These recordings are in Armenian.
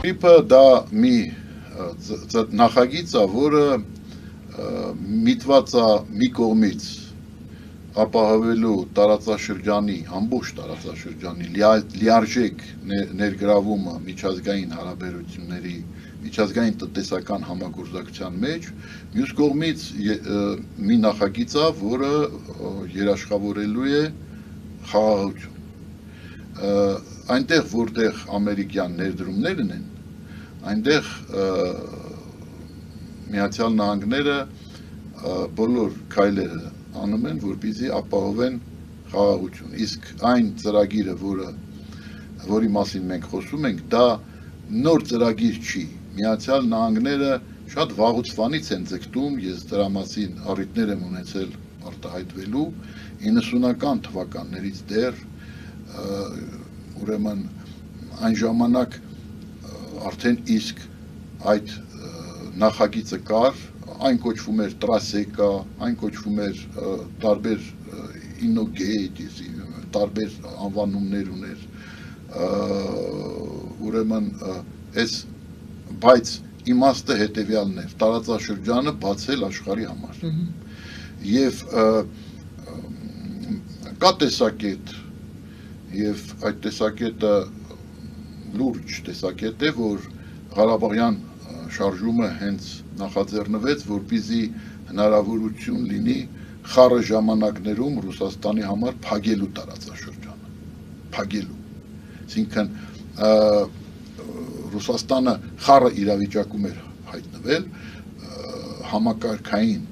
Իպը դա մի նախագիծ է, որը միտված է մի կողմից ապահովելու տարածաշրջանի, ամբողջ տարածաշրջանի լիարժեք ներգրավումը միջազգային հարաբերությունների, միջազգային տնտեսական համագործակցության մեջ, մյուս կողմից մի նախագիծ է, որը երաշխավորելու է խաղաղություն։ Այնտեղ, որտեղ ամերիկյան ներդրումներն են, այնտեղ Միացյալ Նահանգները բոլոր քայլերը անում են, որպեսզի ապահովեն խաղաղություն։ Իսկ այն ծրագիրը, որի մասին մենք խոսում ենք, դա նոր ծրագիր չի։ Միացյալ Նահանգները շատ վաղուց են ձգտում, ես դրա մասին առիթներ եմ ունեցել արտահայտվելու 90-ական թվականներից դեռ, ուրեմն այն ժամանակ արդեն իսկ այդ նախագիծը կար, այն կոչվում էր տրասեկա, այն կոչվում էր տարբեր ինոգեյտ, տարբեր անվանումներ ուներ, ուրեմն բայց իմաստը հետևյալն էր, տարածաշրջանը բացել աշխարհի համար։ Եվ կա տեսակետ, եւ այդ տեսակետը լուրջ տեսակետ է, որ Ղարաբաղյան շարժումը հենց նախաձեռնվեց, որպեսզի հնարավորություն լինի խառը ժամանակներում Ռուսաստանի համար փակելու տարածաշրջանը, փակելու։ Այսինքն Ռուսաստանը խառը իրավիճակում էր հայտնվել, համակարգային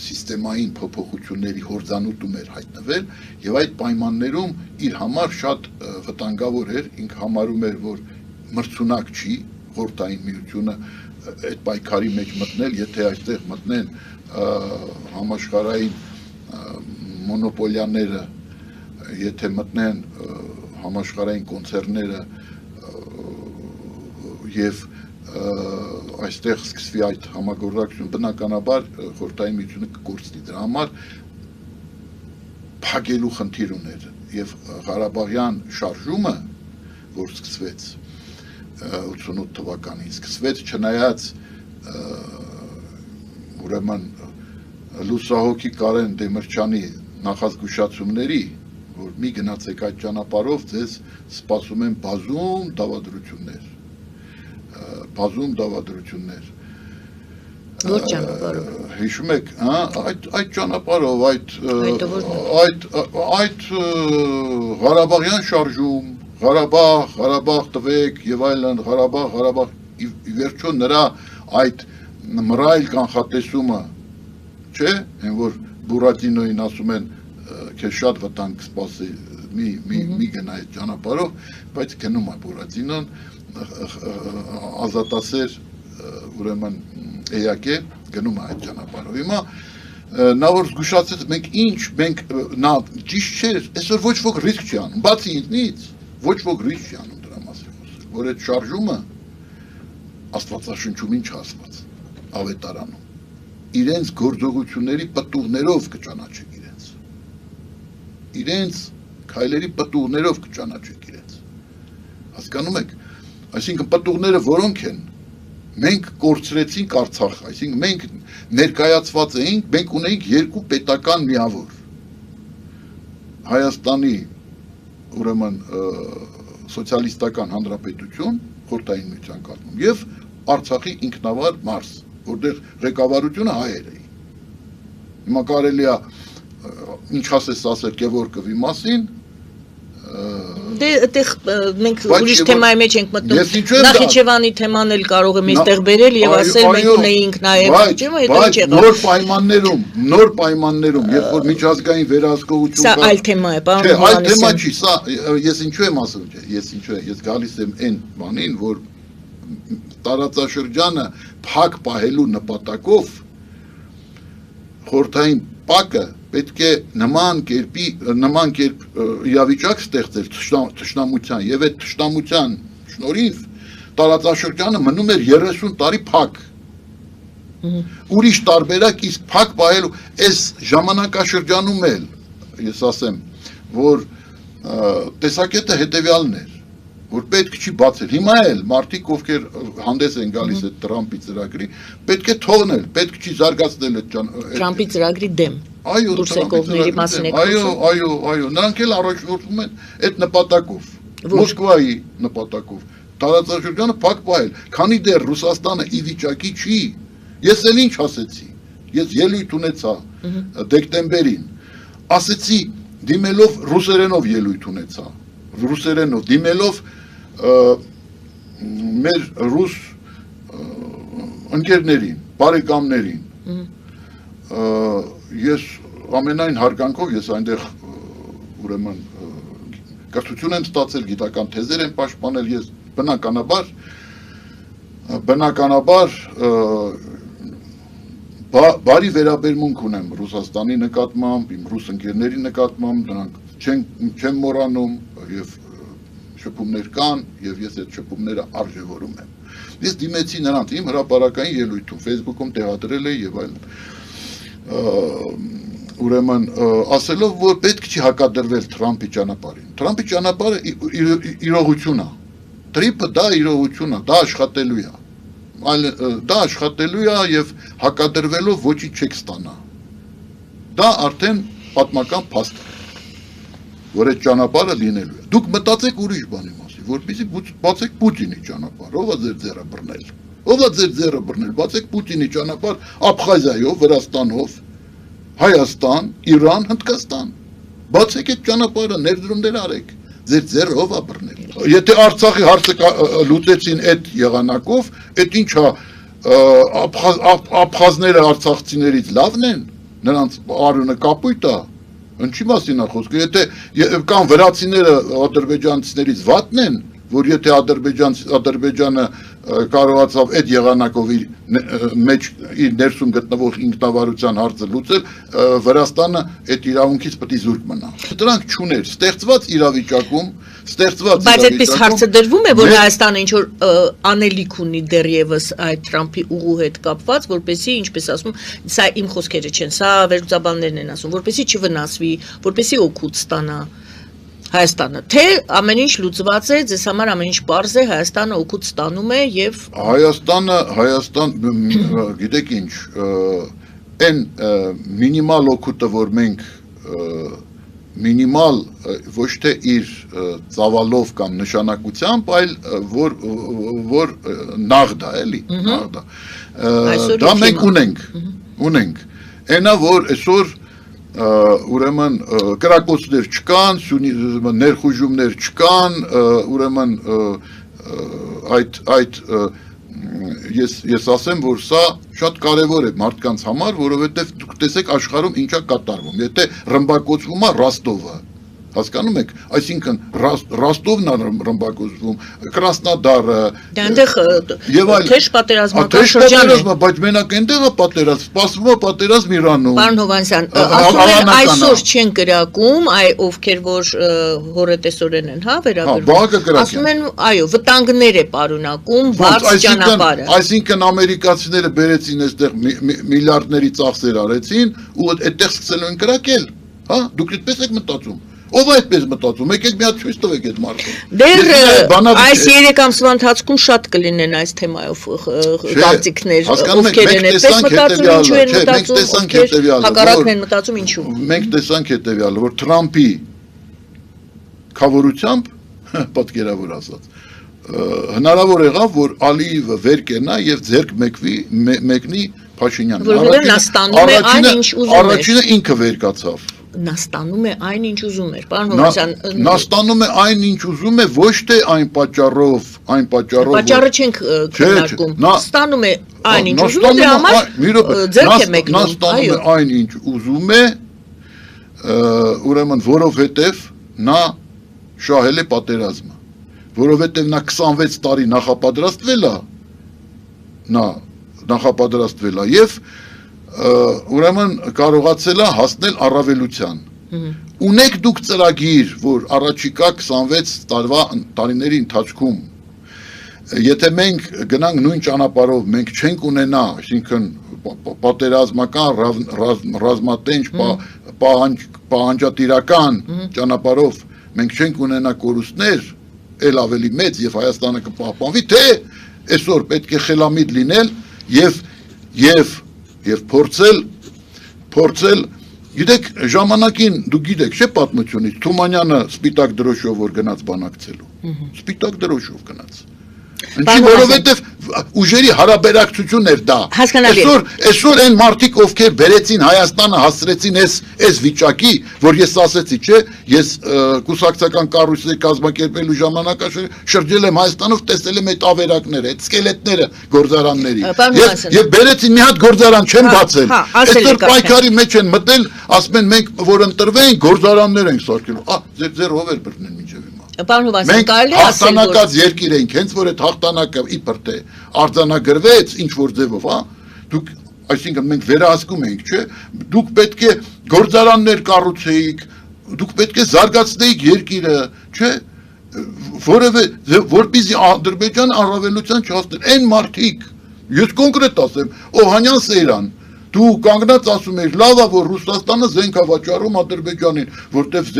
սիստեմային փոփոխությունների հորձանուտում էր հայտնվել, եւ այդ պայմաններում իր համար շատ վտանգավոր էր, ինքը համարում էր, որ մրցունակ չի Խորհրդային Միությունը այդ պայքարի մեջ մտնել, եթե այստեղ մտնեն համաշխարհային մոնոպոլիաները, եթե մտնեն համաշխարհային կոնցեռները եւ այստեղ սկսվի այդ համագործակցություն, բնականաբար Խորհրդային Միությունը կկորցնի։ Դրա համար փակելու խնդիր ուներ եւ Ղարաբաղյան շարժումը, որ սկսվեց 88 թվականին սկսվեց, չնայած ուրեմն լուսահոգի Կարեն Դեմիրճյանի նախազգուշացումների, որ մի գնացեք այդ ճանապարհով, ձեզ սպասում են բազում դավադրություններ։ Որ ճանապարհով։ Հիշում եք, այդ ճանապարհով, այդ Ղարաբաղյան շարժում, Ղարաբաղ տվեք եւ այլն, Ղարաբաղ, ի վերջո նրա այդ մռայլ կանխատեսումը, չէ, այն որ Բուրատինոին ասում են, քեզ շատ վտանգ կսպասի, մի գնա այդ ճանապարհով, բայց գնում է Բուրատինոն, ազատասեր, ուրեմն էակ է, գնում է այդ ճանապարհով։ Հիմա նա որ զգուշացեց, մենք նա ճիշտ չէ, այսօր ոչ ոք ռիսկ չի անում, բացի ինձնից, ոչ ոք ռիսկ չի անում դրա մասին խոսել, որ այդ շարժումը Աստվածաշնչում ինչ ասված, ավետարանում, իրենց գործողությունների պտուղներով կճանաչեք իրենց քայլերի պտուղներով կճանաչեք իրենց, հասկանում եք, այսինքն պտուղները որոնք են, մենք կորցրեցինք Արցախը, այսինքն մենք ներկայացված էինք, մենք ունեինք երկու պետական միավոր, Հայաստանի ուրեմն սոցիալիստական հանրապետություն, Խորհրդային Միության կազմում եւ Արցախի ինքնավար մարզ, որտեղ ղեկավարությունը հայեր էին։ Հիմա կարելի է ինչ ասել Գևորգովի մասին, դե այդտեղ մենք ուրիշ թեմայի մեջ ենք մտնում, Նախիջևանի թեման էլ կարող եմ այստեղ բերել եւ ասել մենք ունեինք նաեւ, չէ՞, հետո ինչ եղավ։ Նոր պայմաններում, երբ որ միջազգային վերահսկողություն կա։ Սա այլ թեմա է, պարոն Հովհաննիսյան։ Այլ թեմա չի, սա ես ինչու եմ ասում, ես գալիս եմ այն բանին, որ տարածաշրջանը փակ պահելու նպատակով խորհրդային պակը պետք է նման կերպ իրավիճակ ստեղծել թշնամության եւ այդ թշնամության շնորհիվ տարածաշրջանը մնում էր 30 տարի փակ։ Ուրիշ տարբերակ իսկ փակ պահելու այս ժամանակաշրջանում էլ ես ասեմ, որ տեսակետը հետեւյալն էր, որ պետք չի բացել։ Հիմա էլ մարդիկ, ովքեր հանդես են գալիս այդ Թրամփի ծրագրի, պետք է թողնել, պետք չի զարգացնել այդ Թրամփի ծրագրի դեմ։ Այո, դուրսեկողների մասին եք խոսում։ Այո, նրանք էլ առաջնորդվում են այդ նպատակով, Մոսկվայի նպատակով։ Տարածաշրջանը փակ պահել, քանի դեռ Ռուսաստանը ի վիճակի չի։ Ես էլ ինչ ասեցի։ Ես ելույթ ունեցա դեկտեմբերին։ Ասեցի, դիմելով ռուսերենով ելույթ ունեցա։ Ռուսերենով դիմելով մեր ռուս ընկերներին, բարեկամներին։ Ես ամենայն հարգանքով ես այնտեղ ուրեմն կրթություն եմ ստացել, գիտական թեզեր եմ պաշտպանել, ես բնականաբար բարի վերաբերմունք ունեմ Ռուսաստանի նկատմամբ, իմ ռուս ընկերների նկատմամբ, նրանք չեն մոռանում եւ շփումներ կան եւ ես այդ շփումները արժևորում եմ։ Ես դիմեցի նրանց իմ հրապարակային ելույթում, Facebook-ում տեղադրել եմ եւ այլն։ Ուրեմն ասելով, որ պետք չի հակադրվել Թրամփի ճանապարհին։ Թրամփի ճանապարհը իրողություն է։ Տրիպը դա իրողություն է, դա աշխատելու է։ Դա աշխատելու է եւ հակադրվելով ոչինչ չեք ստանա։ Դա արդեն պատմական փաստ է, որ այդ ճանապարհը լինելու է։ Դուք մտածեք ուրիշ բանի մասին, որպեսզի բացեք Պուտինի ճանապարհ, ով է ձեր ձեռը բռնել։ Ով է ձեր ձեռը բռնել, բացեք Պուտինի ճանապարհ Աբխազիայով, Վրաստանով, Հայաստան, Իրան, Հնդկաստան։ Բացեք այդ ճանապարհը, ներդրումներ արեք։ Ձեր ձեռը ով է բռնել։ Եթե Արցախի հարցը լուծեցին այդ եղանակով, այդ ինչա աբխազները արցախցիներից լավն են, նրանց արյունը կապույտ է։ Ինչի մասին է խոսքը, եթե կան վրացիները ադրբեջանցիներից վատն են, որ եթե Ադրբեջանը կարողացավ այդ եղանակով իր ներսում գտնվող ինքնավարության հարցը լուծել, Վրաստանը այդ իրավունքից պետք է զուրկ մնա։ Դրանք չուներ, ստեղծված իրավիճակում, բայց այդպես հարցը դրվում է, որ Հայաստանը ինչ որ անելիք ունի դեռևս այդ Թրամփի ուղու հետ կապված, որպեսզի, ինչպես ասում, սա իմ խոսքերը չեն, սա վերլուծաբաններն են ասում, որպեսզի չվնասվի, որպեսզի օգուտ ստանա Հայաստանը, թե ամեն ինչ լուծված է, ձեզ համար ամեն ինչ պարզ է, Հայաստանը օգուտ ստանում է եւ Հայաստան, գիտեք ինչ, այն մինիմալ օգուտը, որ մենք մինիմալ ոչ թե իր ծավալով կամ նշանակությամբ, այլ որ նաղդ է, էլի, նաղդ է։ Դա մենք ունենք։ Այնա որ այսօր ուրեմն կրակոցներ չկան, ներխուժումներ չկան, ուրեմն այդ ես ասեմ, որ սա շատ կարևոր է մարդկանց համար, որովհետև դուք տեսեք աշխարհում ինչա կատարվում։ Եթե ռմբակոծվում է Ռոստովը, հասկանում եք, այսինքն Ռոստովն է ռմբակոծվում, Կրասնոդարը, այնտեղ թեժ պատերազմական շրջան է, բայց մենակ այնտեղ է պատերազմ, սպասվում է պատերազմ Իրանում։ Պարոն Հովհաննիսյան, ասում են այսօր չեն կրակում, ովքեր որ հորետեսորեն են, հա, վերաբերվում։ Ասում են, այո, վտանգներ է պարունակում բարձ ճանապարհը։ Այսինքն ամերիկացիները բերեցին այստեղ միլիարդների ծախսեր արեցին ու այդտեղ սկսելու են կրակել, հա, դուք այդպես եք մտածում։ Ով այդպես մտածում, եկեք մի հատ ցույց տվեք այդ մարդուն։ Դեռ այս 3 ամսվա ընթացքում շատ կլինեն այս թեմայով կարծիքներ, ովքեր են այդպես մտածում, ինչու են մտածում, հակառակն են մտածում, ինչու։ Մենք տեսանք հետևյալը, որ Թրամփի քավորությամբ, պատկերավոր ասած, հնարավոր եղավ, որ Ալիևը վեր կենա եւ ձեռք մեկնի Փաշինյանին։ Առաջինը ինքը վեր կացավ։ Նա ստանում է այն ինչ ուզում էր, պարոն Հովհաննիսյան։ Նա ստանում է այն ինչ ուզում է, ոչ թե այն պատճառով, պատճառը չենք քննարկում։ Ստանում է այն ինչ ուզում է, դրա համար ձեռք է մեկնում։ Նա ստանում է այն ինչ ուզում է, ուրեմն որովհետև նա շահել է պատերազմը, որովհետև նա 26 տարի նախապատրաստվել է եւ ուրեմն կարողացել է հասնել առավելության։ Ունեք դուք ծրագիր, որ առաջիկա 26 տարիների ընթացքում, եթե մենք գնանք նույն ճանապարհով, մենք չենք ունենա, այսինքն պատերազմական, ռազմատենչ, պահանջատիրական ճանապարհով, մենք չենք ունենա կորուստներ, էլ ավելի մեծ եւ Հայաստանը կպահպանվի, թե այսօր պետք է խելամիտ լինել եւ փորձել գիտեք ժամանակին դուք գիտեք չէ պատմությունից Թումանյանը սպիտակ դրոշով որ գնաց բանակցելու սպիտակ դրոշով գնաց Ինչի որովհետև ուժերի հարաբերակցություն էր դա այսօր այն մարդիկ ովքեր բերեցին Հայաստանը հասցրեցին այս վիճակի որ ես ասեցի չէ ես կուսակցական կառույցների կազմակերպելու ժամանակ շրջել եմ Հայաստանով տեսել եմ այդ ավերակները այդ սկելետները գործարանների եւ բերեցին մի հատ գործարան չեն բացել այսօր պայքարի մեջ են մտել ասում են մենք որ ընտրվենք գործարաններ ենք սարքելու ձեր հովեր բռնեն մինչեւ Մենք հաղթանակած երկիր ենք, հենց որ այդ հաղթանակը իբր թե արձանագրվեց ինչ-որ ձևով, դուք, այսինքն մենք վերահսկում ենք, չէ, դուք պետք է գործարաններ կառուցեիք, դուք պետք է զարգացնեիք երկիրը, չէ, որպեսզի Ադրբեջան առավելության չհասներ, այն մարդիկ, ես կոնկրետ ասեմ, Օհանյան Սեյրան, դու կանգնած ասում ես լավ է որ Ռուսաստանը զենք է վաճառում Ադրբեջանին, որտեվ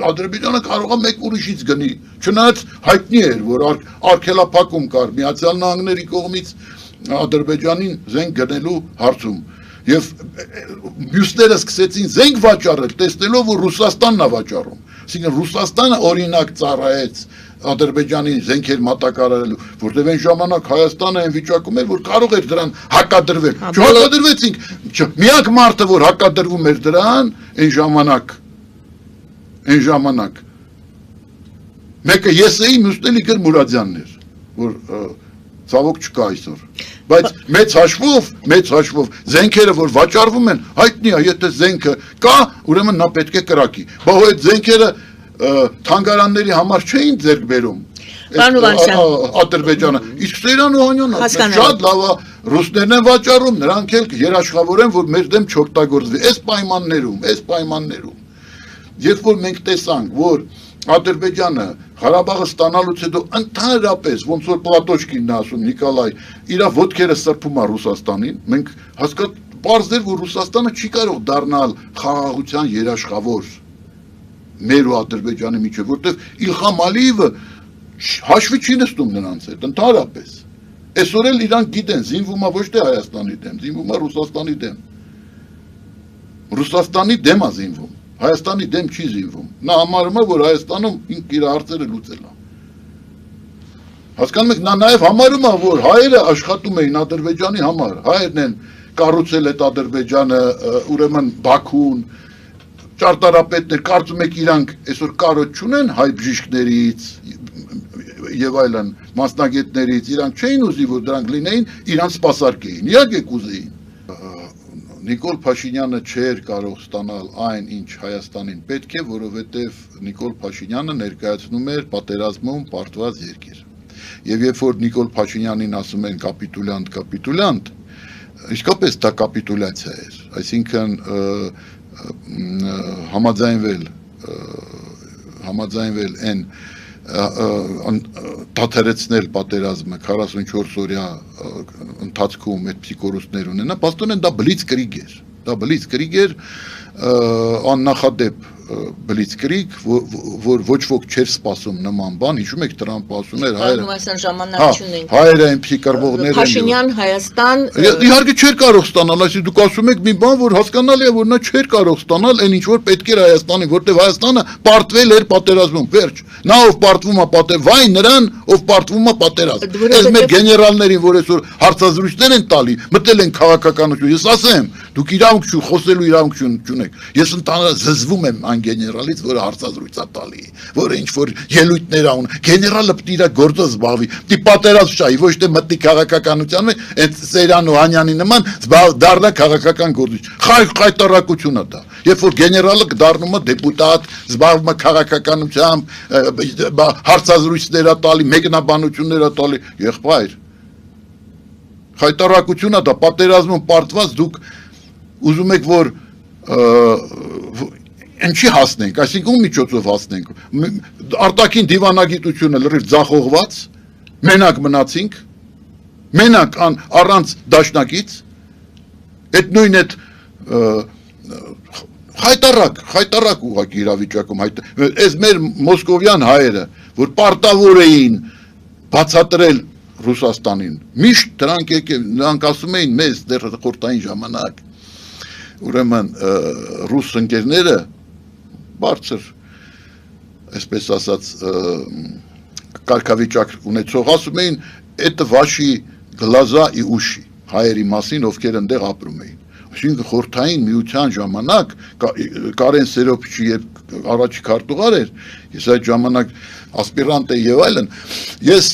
Ադրբեջանը կարող է մեկ ուրիշից գնի, չնայած հայտնի էր, որ արգելափակում կար Միացյալ Նահանգների կողմից Ադրբեջանին զենք գնելու հարցում, եւ մյուսները սկսեցին զենք վաճառել, տեսնելով որ Ռուսաստանն է վաճառում, այսինքն Ռուսաստանը օրինակ ծառայեց Ադրբեջանի զենքեր մատակարարելու, որտեղ այն ժամանակ Հայաստանը այն վիճակում էր, որ կարող էր դրան հակադրվել։ Չհակադրվեցինք։ Միակ մարդը, որ հակադրվում էր դրան, այն ժամանակ մեկը ես էի, մյուսն էլ Իգոր Մուրադյանն էր, որ ցավոք չկա այսօր։ Բայց մեծ հաշվով զենքերը որ վաճառվում են, հայտնի է, եթե զենքը կա, ուրեմն նա պետք է կրակի։ Բայց այդ զենքերը թանգարանների համար չէին ձեռք բերում Ադրբեջանը, իսկ Սեյրան Օհանյանն շատ լավ է, ռուսներն են վաճառում, նրանք էլ երաշխավոր են, որ մեր դեմ չօգտագործվի, այս պայմաններում, երբ որ մենք տեսանք, որ Ադրբեջանը Ղարաբաղը ստանալուց հետո ընդհանրապես, ոնց որ Պլատոչկինն է ասում Նիկոլայ, իր ոտքերը սրբում է Ռուսաստանին, մենք պարզ էր, որ Ռուսաստանը չի կարող դառնալ խաղաղության երաշխավոր մեր ու Ադրբեջանի միջև, որտեղ Իլխամ Ալիևը հաշվի չի նստում նրանց հետ, ընդհանրապես։ Այսօր էլ իրանք գիտեն, զինվում է ոչ թե Հայաստանի դեմ, զինվում է Ռուսաստանի դեմ։ Ռուսաստանի դեմ է զինվում, Հայաստանի դեմ չի զինվում։ Նա համարում է, որ Հայաստանում ինքը իր հարցերը լուծել է։ Հասկանում եք, նա նաև համարում է, որ հայերը աշխատում էին Ադրբեջանի համար, հայերն են կառուցել այդ Ադրբեջանը, ուրեմն Բաքուն ճարտարապետներ, կարծում եք իրանք այսօր կարոտ չունեն հայ բժիշկներից եւ այլն մասնագետներից, իրանք չէին ուզի, որ դրանք լինեին, իրանք սպասարկեին, իհարկե կուզեին։ Նիկոլ Փաշինյանը չէր կարող ստանալ այն, ինչ Հայաստանին պետք է, որովհետև Նիկոլ Փաշինյանը ներկայացնում էր պատերազմում պարտված երկիր։ Եվ երբ որ Նիկոլ Փաշինյանին ասում են կապիտուլյանտ, իսկապես դա կապիտուլյացիա էր, այսինքն համաձայնվել այն դադարեցնել պատերազմը 44 օրյա ընթացքում այդ փսիկորուսներ ունենա, պաստորեն դա բլիցկրիգ էր, աննախադեպ բլիցկրիգ, որ ոչ ոք չէր սպասում նման բան, հիշում եք Տրամպը ասում էր հայերը այն փսիկարվողներ են։ Փաշինյան Հայաստան իհարկե չէր կարող ստանալ, այսինքն դուք ասում եք մի բան, որ հասկանալի է, որ նա չէր կարող ստանալ այն ինչ որ պետք էր Հայաստանին, որտեղ Հայաստանը պարտվել էր պատերազմում, վերջ։ Նա ով պարտվում է վայ նրան, ով պարտվում է պատերազմ։ Այս մեր գեներալներին, որ այսօր հարցազրույցներ են տալի, մտել են քաղաքականություն, ես ասեմ, դուք իրավունք խոսելու իրավունք չունեք։ Ես ընդհանրապես զզվում եմ այն գեներալից, որը հարցազրույց է տալի, որը ինչ որ ելույթներ ունի։ Գեներալը պետք է իր գործով զբաղվի, պետք է պատերազմ շահի, ոչ թե մտնի քաղաքականության մեջ, այդ Սեյրան Օհանյանի նման դառնա քաղաքական գործիչ։ Խայտարակություն է դա։ Երբ որ գեներալը դառնում է դեպուտատ, զբաղվում է քաղաքականությամբ, հարցազրույցներ է տալի, մեկնաբանություններ է տալի, եղբայր։ Խայտարակություն է դա, պատերազմում պարտված դուք ուզում եք որ ինչի հասնենք, այսինքն ում միջոցով հասնենք, արտաքին դիվանագիտությունը լրիվ ձախողված, մենակ մնացինք, մենակ առանց դաշնակից, այդ նույն այդ խայտարակ ուղղակի իրավիճակում, այս մեր մոսկովյան հայերը, որ պարտավոր էին բացատրել Ռուսաստանին։ Միշտ նրանք ասում էին մեզ դեռ խորհրդային ժամանակ, ուրեմն ռուս ընկերները բարձր, այսպես ասած, կարգավիճակ ունեցող ասում էին, «Это ваши глаза и уши», հայերի մասին, ովքեր այնտեղ ապրում էին։ Այսինքն խորհրդային միության ժամանակ Կարեն Սերոփիչի առաջի քարտուղար էր, ես այդ ժամանակ ասպիրանտ եի եւ այլն, ես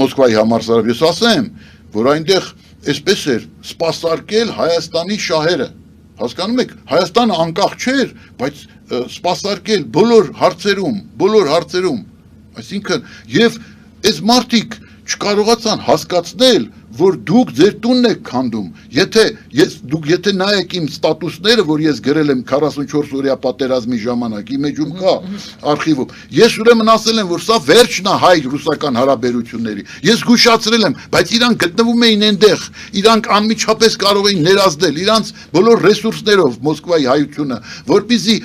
Մոսկվայի համալսարանում ես ասեմ, որ այնտեղ այսպես էր սպասարկել Հայաստանի շահերը, հասկանում եք, Հայաստանը անկախ չէր, բայց սպասարկել բոլոր հարցերում, այսինքն եւ այս մարդիկ չկարողացան հասկացնել, որ դուք ձեր տունն եք քանդում, եթե նայեք իմ ստատուսները, որ ես գրել եմ 44 օրյա պատերազմի ժամանակ, իմ էջում կա արխիվում, ես ուրեմն ասել եմ, որ սա վերջն է հայ-ռուսական հարաբերությունների, ես զգուշացրել եմ, բայց իրանք գտնվում էին այնտեղ, իրանք անմիջապես կարող էին ներազդել, իրանք բոլոր ռեսուրսներով Մոսկվայի հայությունը, որպեսզի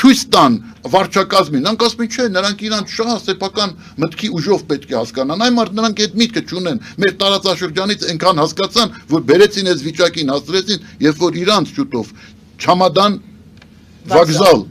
ցույց տան վարչակազմին, նրանք ասում են, չէ, նրանք իրանք շահ սեփական մտքի ուժով պետք է հասկանան, այ մարդ նրանք այդ միտքը չունեն, մեր տարածաշրջանից այնքան հասկացան, որ բերեցին այս վիճակին, հասցրեցին, երբ որ իրանք շուտով չամադան վокзал